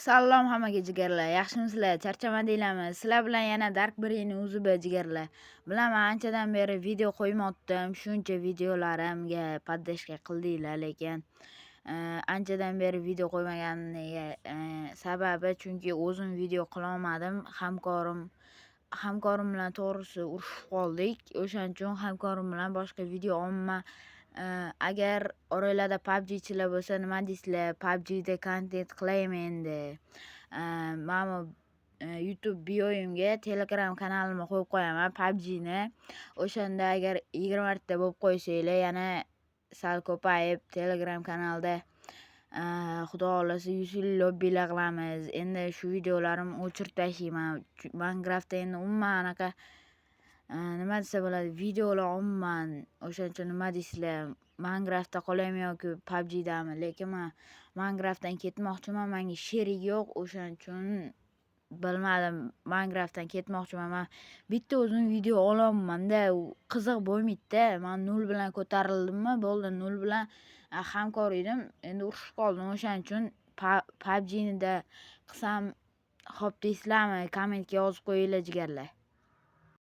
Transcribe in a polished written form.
Salom hammaga jigarlar, yaxshimisizlar? Charchamadinglarmi? Sizlar bilan yana Dark Brain'ni uzib jigarlar. Bilaman, anchadan beri video qo'ymoqdim. Shuncha videolarimga podдержка qildinglar, lekin anchadan beri video qo'ymaganiga sababi chunki o'zim video qilolmadim. Hamkorim bilan to'g'risi urushib qoldik. O'shaning uchun hamkorim bilan boshqa video olma. Agar oranglarda PUBG'chilar bo'lsa nima deysizlar? PUBG'da kontent qilaymi endi? Mana YouTube bioyimga Telegram kanalimni qo'yib qo'yaman PUBG'ni. O'shanda agar 20 ta bo'lib qo'ysanglar, yana sal ko'payib Telegram kanalda xudo xohlasa 100 lobbilar qilamiz. Endi shu videolarimni o'chirib tashlayman. Minecraftda endi umuman anaqa nima desa bo'ladi, videolar umuman o'shaning uchun nima deysizlar, Minecraftda qolaymi yoki PUBG'dami? Lekin men Minecraftdan ketmoqchiman, menga sherik yo'q, o'shaning uchun bilmadim, Minecraftdan ketmoqchiman. Men bitta o'zim video olyapman-da, u qiziq bo'lmaydi-da. Men 0 bilan ko'tarildimmi, bo'ldi, 0 bilan hamkor edim, endi urushib qoldim. O'shaning uchun PUBG'ni da qilsam xo'p deysizlarmi? Kommentga yozib qo'yinglar jigarlar.